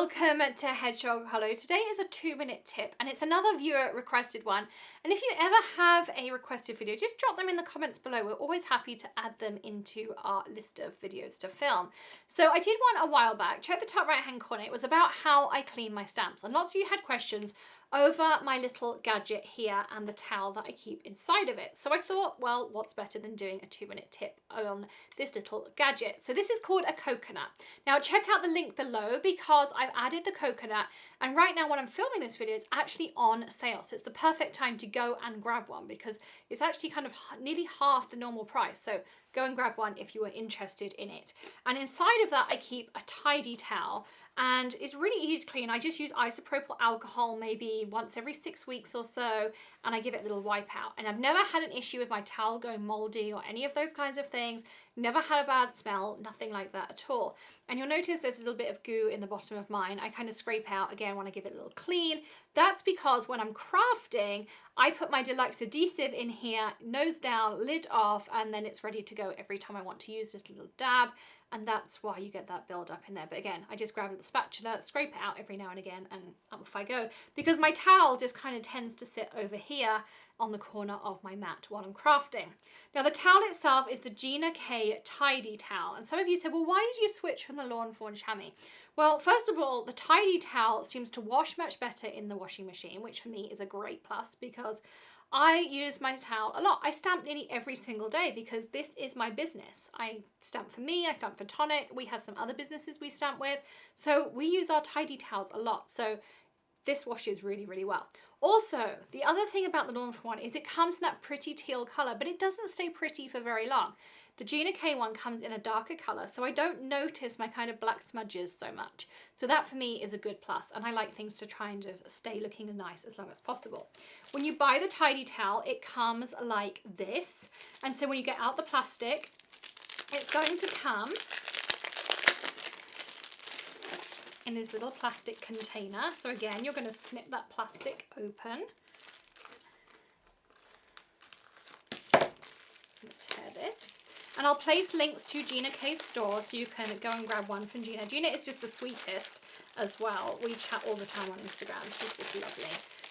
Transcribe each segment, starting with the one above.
Welcome to Hedgehog Hello. Today is a 2-minute tip and it's another viewer requested one. And if you ever have a requested video, just drop them in the comments below. We're always happy to add them into our list of videos to film. So I did one a while back. Check the top right hand corner. It was about how I clean my stamps. And lots of you had questions over my little gadget here and the towel that I keep inside of it. So I thought, well, what's better than doing a 2-minute tip on this little gadget? So this is called a coconut. Now check out the link below because I've added the coconut, and right now when I'm filming this video it's actually on sale. So it's the perfect time to go and grab one because it's actually kind of nearly half the normal price. So go and grab one if you are interested in it. And inside of that I keep a tidy towel, and it's really easy to clean. I just use isopropyl alcohol maybe once every 6 weeks or so, and I give it a little wipe out. And I've never had an issue with my towel going moldy or any of those kinds of things. Never had a bad smell, nothing like that at all. And you'll notice there's a little bit of goo in the bottom of mine. I kind of scrape out again when I give it a little clean. That's because when I'm crafting, I put my deluxe adhesive in here, nose down, lid off, and then it's ready to go every time I want to use this little dab. And that's why you get that build up in there. But again, I just grab a little spatula, scrape it out every now and again, and off I go. Because my towel just kind of tends to sit over here on the corner of my mat while I'm crafting. Now the towel itself is the Gina Tidy Towel. And some of you said, well, why did you switch from the Lawn Fawn Shammy? Well, first of all, the Tidy Towel seems to wash much better in the washing machine, which for me is a great plus because I use my towel a lot. I stamp nearly every single day because this is my business. I stamp for me, I stamp for Tonic. We have some other businesses we stamp with. So we use our tidy towels a lot. So this washes really, really well. Also, the other thing about the Lawn Fawn one is it comes in that pretty teal color, but it doesn't stay pretty for very long. The Gina one comes in a darker color, so I don't notice my kind of black smudges so much. So that for me is a good plus, and I like things to try and stay looking nice as long as possible. When you buy the tidy towel, it comes like this. And so when you get out the plastic, it's going to come in this little plastic container. So again, you're going to snip that plastic open. Tear this. And I'll place links to Gina K's store so you can go and grab one from Gina. Gina is just the sweetest as well. We chat all the time on Instagram. She's just lovely.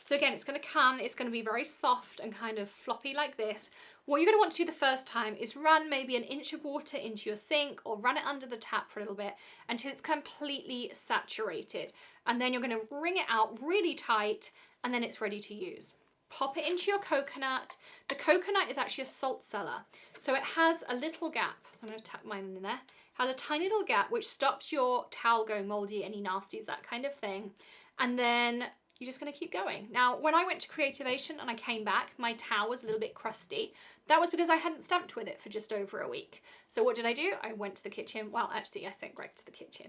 So again, it's going to come, it's going to be very soft and kind of floppy like this. What you're going to want to do the first time is run maybe an inch of water into your sink or run it under the tap for a little bit until it's completely saturated. And then you're going to wring it out really tight and then it's ready to use. Pop it into your coconut. The coconut is actually a salt cellar. So it has a little gap. I'm going to tuck mine in there. It has a tiny little gap which stops your towel going moldy, any nasties, that kind of thing. And then you're just going to keep going. Now, when I went to creativation and I came back, my towel was a little bit crusty. That was because I hadn't stamped with it for just over a week. So what did I do? I went to the kitchen. Well, actually, I sent Greg to the kitchen.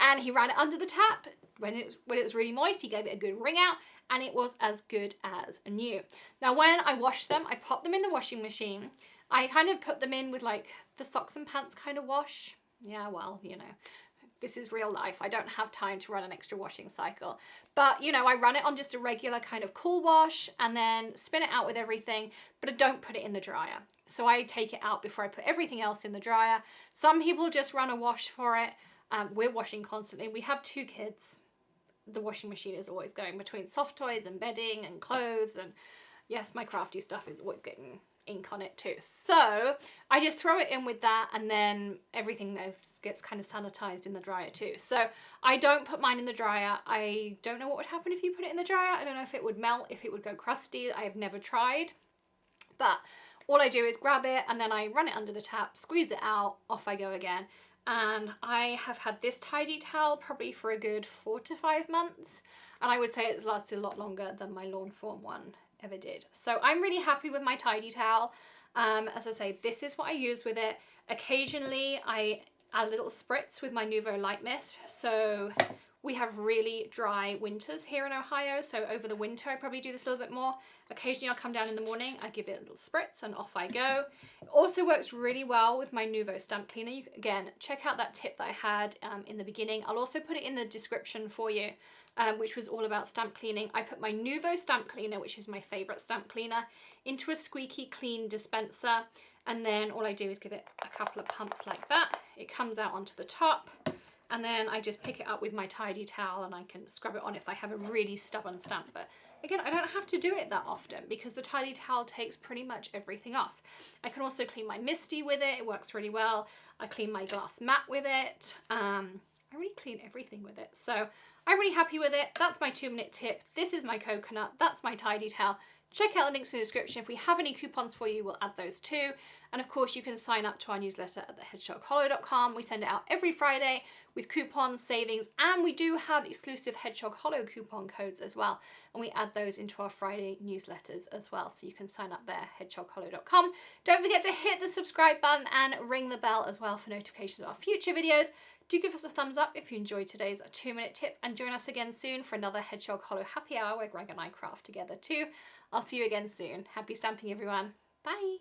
And he ran it under the tap. When it was really moist, he gave it a good wring out and it was as good as new. Now, when I washed them, I popped them in the washing machine. I kind of put them in with like the socks and pants kind of wash. Yeah, well, you know. This is real life. I don't have time to run an extra washing cycle. But, you know, I run it on just a regular kind of cool wash and then spin it out with everything, but I don't put it in the dryer. So I take it out before I put everything else in the dryer. Some people just run a wash for it. We're washing constantly. We have 2 kids. The washing machine is always going between soft toys and bedding and clothes. And yes, my crafty stuff is always getting ink on it too. So I just throw it in with that and then everything gets kind of sanitized in the dryer too. So I don't put mine in the dryer. I don't know what would happen if you put it in the dryer. I don't know if it would melt, if it would go crusty. I have never tried. But all I do is grab it and then I run it under the tap, squeeze it out, off I go again. And I have had this tidy towel probably for a good 4 to 5 months. And I would say it's lasted a lot longer than my Lawn Fawn one ever did. So I'm really happy with my tidy towel. As I say, this is what I use with it. Occasionally I add a little spritz with my Nuvo light mist. So we have really dry winters here in Ohio. So over the winter, I probably do this a little bit more. Occasionally I'll come down in the morning, I give it a little spritz and off I go. It also works really well with my Nuvo stamp cleaner. You, again, check out that tip that I had in the beginning. I'll also put it in the description for you. Which was all about stamp cleaning. I put my Nuvo stamp cleaner, which is my favorite stamp cleaner, into a Squeaky clean dispenser. And then all I do is give it a couple of pumps like that. It comes out onto the top and then I just pick it up with my tidy towel and I can scrub it on if I have a really stubborn stamp. But again, I don't have to do it that often because the tidy towel takes pretty much everything off. I can also clean my Misty with it. It works really well. I clean my glass mat with it. I really clean everything with it. So I'm really happy with it. That's my 2-minute tip. This is my coconut. That's my tidy towel. Check out the links in the description. If we have any coupons for you, we'll add those too. And of course, you can sign up to our newsletter at thehedgehoghollow.com. We send it out every Friday with coupons, savings, and we do have exclusive Hedgehog Hollow coupon codes as well. And we add those into our Friday newsletters as well. So you can sign up there, hedgehoghollow.com. Don't forget to hit the subscribe button and ring the bell as well for notifications of our future videos. Do give us a thumbs up if you enjoyed today's 2-minute tip, and join us again soon for another Hedgehog Hollow happy hour where Greg and I craft together too. I'll see you again soon. Happy stamping, everyone. Bye.